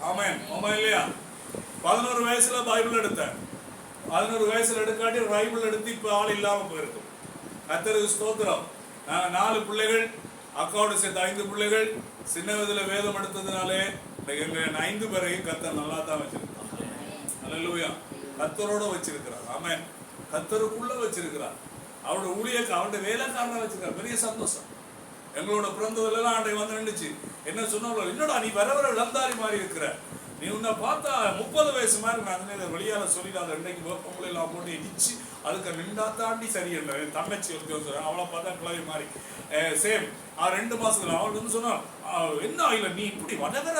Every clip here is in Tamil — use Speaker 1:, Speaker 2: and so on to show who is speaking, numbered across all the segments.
Speaker 1: ஆமென். ஆமா இல்லையா? 11 வயசுல பைபிள் எடுத்தேன். 11 வயசுல எடுக்காட்டி பைபிள் எடுத்து இப்ப ஆள் இல்லாம போயிருக்கும். கர்த்தருக்கு ஸ்தோத்திரம். 4 பிள்ளைகள், அக்காவோட சேர்த்து 5 பிள்ளைகள். சின்ன வயதுல வேதம் எடுத்ததுனாலே எங்க 5 பேரையும் கர்த்தர் நல்லா தான் வச்சிருக்கிறார். அல்லேலூயா. கர்த்தரோட வச்சிருக்கிறார். ஆமென். கர்த்தருக்குள்ள வச்சிருக்கிறார். அவரோட ஊழியக்கு அவருடைய வேலைக்காரனை வச்சிருக்கார். பெரிய சந்தோஷம். எங்களோட பிறந்ததுலாம் அன்றைக்கு வந்து நின்றுச்சு. என்ன சொன்னாலும், என்னடா நீ வர வர இளந்தாரி மாதிரி இருக்கிற, நீ உன்னை பார்த்தா 30 வயசு மாதிரி. நான் வெளியால சொல்லிடாத, இன்னைக்கு பொங்கல் எல்லாம் போட்டு இடிச்சு அதுக்கு நின்றா தாண்டி சரியில்லை. தங்கச்சி ஒருத்தர் அவளை பார்த்தா கிளவி மாதிரி சேம். 2 மாசத்துல அவள் வந்து சொன்னா, என்ன இல்லை நீ இப்படி வடகர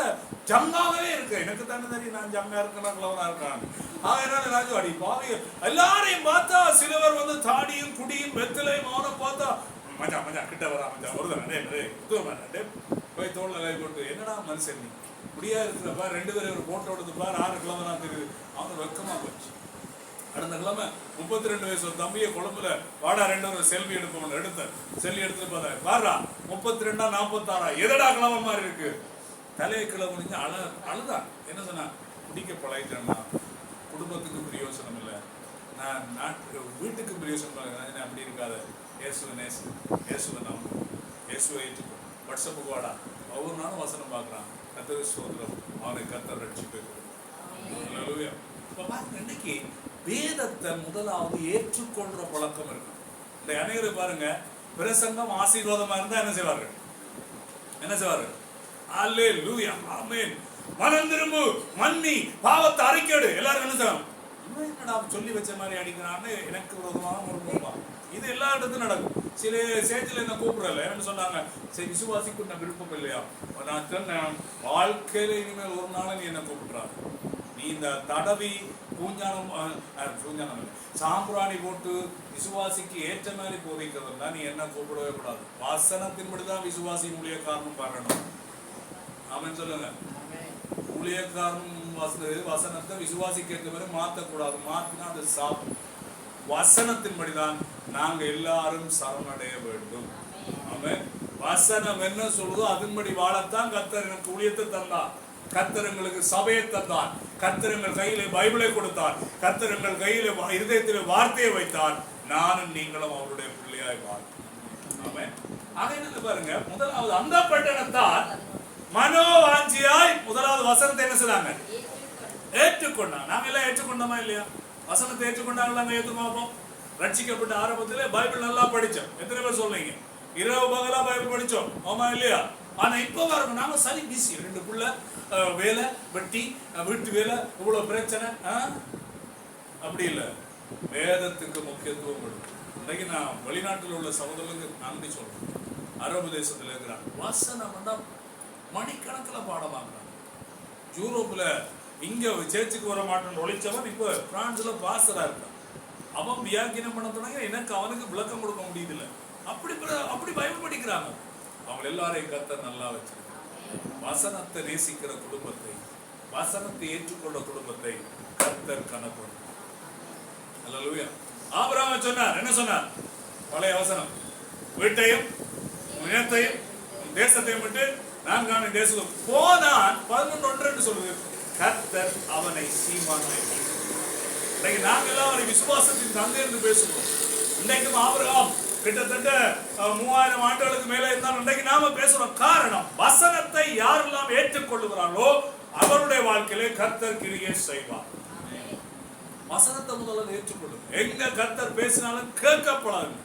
Speaker 1: ஜங்காவே இருக்க. எனக்கு தானே தெரியும் நான் ஜங்கா இருக்கேன்னா கிளவனா இருக்கான்னு. என்ன ராஜு அடி பாவி, எல்லாரையும் பார்த்தா சிலவர் வந்து தாடியும் குடியும் வெத்திலையும் அவனை பார்த்தா மஜா மஜா கிட்ட வரா மஜா வருது போய் தோல்ல கை போட்டு, என்னடா மனுஷன் நீ முடியா இருக்கிறப்ப 2 பேரும் ஒரு போட்டோ எடுத்துப்பார். 6 கிழமை தெரியுது. அவனுக்கு வெக்கமா போச்சு. அடுத்த கிழமை 32 வயசு ஒரு தம்பியை கொழும்புல வாடா 2 செல்வி எடுப்போம் எடுத்தேன். செல்வி எடுத்துட்டு பார்த்தேன், பாரா 32 46 எதடா கிழமை மாதிரி இருக்கு. தலையை கிழமை அழுதான். என்ன சொன்னா, குடிக்க பழகிட்டேன்னா குடும்பத்துக்கு பிரயோசனம் இல்லை, நான் நாட்டுக்கு வீட்டுக்கு பிரயோசனம். அப்படி இருக்காத, இயேசுவை நேசு, இயேசுவை நம்பு, இயேசுவை ஏற்றுக்கோ. வாட்ஸ்அப்புக்கு வாடா. ஒவ்வொரு நாளும் வசனம் பார்க்குறான். கர்த்தருக்கு ஸ்தோத்திரம். அவனை கர்த்தர் ரட்சிப்பை கொடுக்கும். இன்னைக்கு வேதத்தை முதலாவது ஏற்றுக்கொள்ற பழக்கம் இருக்கு. இந்த அனைவரும் பாருங்க, பிரசங்கம் ஆசீர்வாதமா இருந்தா என்ன செய்வார்கள்? என்ன செய்வார்கள்? அல்லேலூயா, ஆமென், மனம் திரும்பு, மன்னி, பாவத்தை அறிக்கையிடு. எல்லாரும் என்ன செய்வாங்க? என்னடா சொல்லி வச்ச மாதிரி அடிக்கிறான்னு எனக்கு விரோதமாக ஒரு இது எல்லா இடத்துக்கும் நடக்கும். சில சேச்சில் என்ன கூப்பிடல. என்ன சொன்னாங்க, சரி விசுவாசிக்கு நான் விருப்பம் இல்லையா, நான் சொன்னேன் வாழ்க்கையில இனிமேல் ஒரு நாள் நீ என்ன கூப்பிடுறாரு. நீ இந்த தடவி பூஞ்சானம் சாம்பிராணி போட்டு விசுவாசிக்கு ஏற்ற மாதிரி போதிக்கிறதுனா நீ என்ன கூப்பிடவே கூடாது. வசனத்தின்படிதான் விசுவாசி ஊழியக்காரனும் பார்க்கணும். ஆமென் சொல்லுங்க. ஊழியக்காரன் வசனத்தை விசுவாசிக்கு ஏற்ற மாதிரி மாற்றக்கூடாது. மாற்றினா அது சாப்பிடும். வசனத்தின்படிதான் நாங்க எல்லாரும் சரணடைய வேண்டும். ஆமென். வசனம் என்ன சொல்லுதோ அதன்படி வாழத்தான் கர்த்தர் எனக்கு ஊழியத்தை தந்தார். கர்த்தர் எங்களுக்கு சபையை தந்தார். கர்த்தர் எங்கள் கையிலே பைபிளை கொடுத்தார். கர்த்தர் எங்கள் கையிலே இருதயத்திலே வார்த்தையை வைத்தார். நானும் நீங்களும் அவருடைய பிள்ளையாய் வாழ்ந்தோம். ஆமென். ஆக என்ன பாருங்க, முதலாவது அந்த பட்டணத்தார் மனோவாஞ்சியாய் முதலாவது வசனத்தை என்ன செய்தாங்க? ஏற்றுக்கொண்டாங்க. நாங்க எல்லாம் ஏற்றுக்கொண்டோமா இல்லையா? வசனத்தை ஏற்றுக்கொண்டாங்களா? ஏற்றுக்கோப்போம். ரட்சிக்கப்பட்ட ஆரம்பத்திலே பைபிள் நல்லா படிச்சோம். எத்தனை பேர் சொல்றீங்க? இரவு பகலா பைபிள் படிச்சோம். ஆமா இல்லையா? ஆனா இப்ப பாருங்க, நாம சரி பிஸி. 2 புள்ள, வேலை, வெட்டி, வீட்டு வேலை, இவ்வளவு பிரச்சனை. அப்படி இல்லை. வேதத்துக்கு முக்கியத்துவம் கொடுக்கும். இன்னைக்கு நான் வெளிநாட்டில் உள்ள சகோதரர்களுக்கு நன்றி சொல்றேன். அரபு தேசத்துல இருக்கிறாங்க. வசனம் வந்தா மணிக்கணக்கில் பாடமாக்குறாங்க. யூரோப்ல இங்க சேர்ச்சுக்கு வர மாட்டேன்னு ஒழிச்சவன் இப்ப பிரான்ஸ்ல பாஸ்டரா இருக்கான். அவன் வியாக்கியம் பண்ண தொடங்க எனக்கு அவனுக்கு விளக்கம் கொடுக்க முடியுதில்ல. அப்படி பைபிள் படிக்கிறாங்க. அவங்க எல்லாரையும் கர்த்தர் நல்லா வச்சிருக்காங்க. வசனத்தை நேசிக்கிற குடும்பத்தை, வசனத்தை ஏற்றுக்கொண்ட குடும்பத்தை கர்த்தர் கணக்கு. அல்லேலூயா. ஆபிரகாம் சொன்னார், என்ன சொன்னார்? பழைய வசனம், வீட்டையும் இனத்தையும் தேசத்தையும் விட்டு நான் காணும் தேசத்துக்கு போனான். 11:1 சொல்லுது, கர்த்தர் அவனை சீமானை. இன்னைக்கு நாங்கெல்லாம் அவரை விசுவாசத்தின் தந்தை என்று பேசுவோம். இன்னைக்கும் ஆபிரகாம் கிட்டத்தட்ட 3000 ஆண்டுகளுக்கு மேலே இருந்தாலும் இன்னைக்கு நாம பேசுறோம். காரணம், வசனத்தை யாரெல்லாம் ஏற்றுக்கொள்ளுகிறார்களோ அவருடைய வாழ்க்கையிலே கர்த்தர் கிரியை செய்வார். வசனத்தை முதல்ல ஏற்றுக்கொள்ளுங்க. எங்க கர்த்தர் பேசினாலும் கேட்கப்படாதுங்க,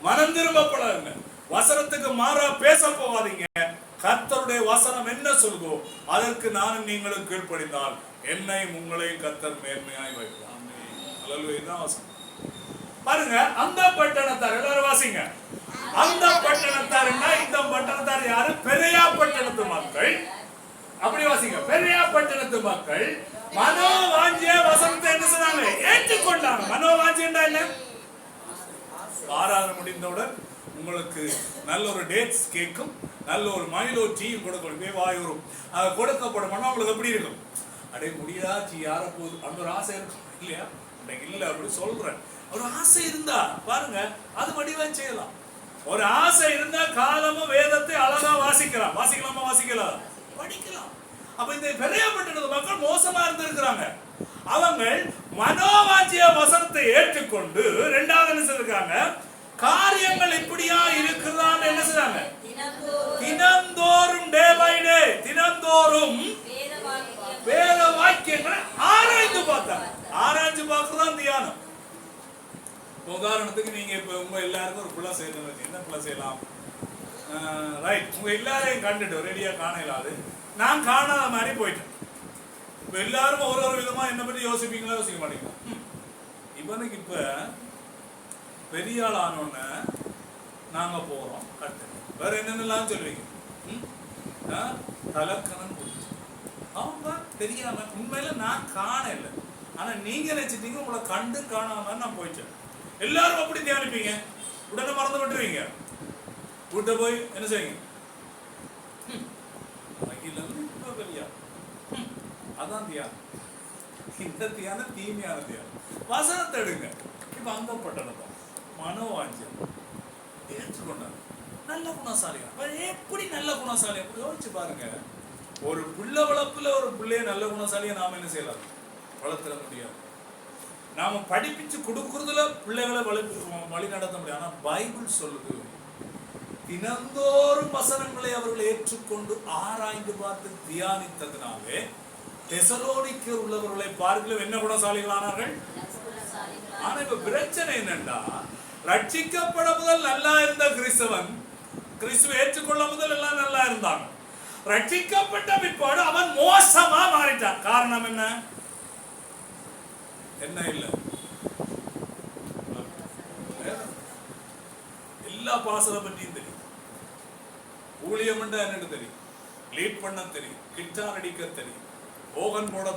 Speaker 1: மனம் திரும்பப்படாதுங்க. வசனத்துக்கு மாறா பேச போகாதீங்க. கர்த்தருடைய வசனம் என்ன சொல்லுதோ அதற்கு நானும் நீங்களும் கீழ்ப்படிந்தால் என்னையும் உங்களையும் கர்த்தர் மேன்மையாய் வைப்பார். அல்லேலூயா. வசனம் பாருங்க. அந்த பட்டணத்தார் எல்லாரும் வாசிங்க. அந்த பட்டணத்தார் என்ன? இந்த பட்டணத்தார் யாரு? பெரியா பட்டணத்து மக்கள். அப்படி வாசிங்க. பெரியா பட்டணத்து மக்கள் மனோவாஞ்சிய வசனத்தை என்ன சொன்னாங்க? ஏற்றுக்கொண்டாங்க. மனோவாஞ்சியா என்ன? ஆராதனை முடிந்தவுடன் உங்களுக்கு நல்ல ஒரு டேட்ஸ் கேக்கும், நல்ல ஒரு மைலோ டீயும் கொடுக்கணும். வாயூரும் கொடுக்கப்படும். உங்களுக்கு எப்படி இருக்கும்? அடே முடியாச்சு யார போகுது அந்த ஒரு ஆசை இருக்கும் இல்லையா? இல்ல அப்படி சொல்றேன். ஒரு ஆசை இருந்தா பாருங்க, அது வடிவா செய்யலாம். ஒரு ஆசை இருந்தா காலமும் வேதத்தை அழகா வாசிக்கலாம். வாசிக்கலாமா? வாசிக்கலாம், படிக்கலாம். அப்ப இந்த பெரியப்பட்ட மக்கள் மோசமா இருந்திருக்கிறாங்க. அவங்க மனோவாஞ்சிய வசனத்தை ஏற்றுக்கொண்டு இரண்டாவது என்ன செய்றாங்க, காரியங்கள் இப்படியா இருக்குதான்னு என்ன செய்றாங்க, தினந்தோறும் டே பை டே தினந்தோறும் வேத வாக்கியங்களை ஆராய்ந்து பார்த்தாங்க. ஆராய்ச்சி பார்க்கறதான் தியானம். உதாரணத்துக்கு நீங்க இப்ப உங்க எல்லாருக்கும் ஒரு புள்ள செய்யணும், என்ன புள்ள செய்யலாம், ரைட், உங்க எல்லாரையும் கண்டுட்டு ரெடியா காண இல்லாது நான் காணாத மாதிரி போயிட்டேன். இப்ப எல்லாரும் ஒரு ஒரு விதமா என்ன பத்தி யோசிப்பீங்களா, யோசிக்க மாட்டீங்களா? இவனுக்கு இப்ப பெரிய ஆள் ஆனோன்னு நாங்க போறோம் கட்டு, வேற என்னென்னலாம் சொல்லுவீங்க, தலக்கணம் போச்சு. அவங்க தெரியாம உண்மையில நான் காணல, ஆனா நீங்க நினைச்சிட்டீங்க உங்களை கண்டு காணாம நான் போயிட்டேன். எல்லாரும் அப்படி தியானிப்பீங்க, உடனே மறந்து விட்டுருவீங்க. வீட்டை போய் என்ன செய்வீங்க, அதான் தியானம். இந்த தியானம் தீமையான தியானம். வசனத்தை எடுங்க. இப்ப அந்த பட்டணம் மனோவாஞ்சியம் ஏற்றுக்கொண்டாங்க, நல்ல குணசாலியா. எப்படி நல்ல குணசாலியா யோசிச்சு பாருங்க. ஒரு பிள்ளை வளர்ப்புல ஒரு பிள்ளைய நல்ல குணசாலியா நாம என்ன செய்யலாம், வளர்த்துட முடியாது. நாம படிப்பிச்சு கொடுக்கறதுல பிள்ளைகளை வழி நடத்த முடியாது. ஆனா பைபிள் சொல்லுது, தினந்தோறும் வசனங்களை அவர்கள் ஏற்றுக்கொண்டு ஆராய்ந்து பார்த்து தியானித்ததுனாலே தெசலோனிக்கேயர் உள்ளவர்களை பார்க்கலும் என்ன குணசாலிகளானார்கள். ஆனா இப்ப பிரச்சனை என்னன்னா, ரட்சிக்கப்பட முதல் நல்லா இருந்த கிறிஸ்தவன், கிறிஸ்துவை ஏற்றுக்கொள்ள முதல் எல்லாம் நல்லா இருந்தாங்க. ரட்சிக்கப்பட்ட பிற்பாடு அவன் மோசமா மாறிட்டான். காரணம் என்ன? என்ன இல்ல, எல்லா பாசலை பற்றியும் தெரியும், ஊழியம் என்னன்னு தெரியும், லீட் பண்ண தெரியும், கிட்டார் அடிக்க தெரியும், ஓகன் போட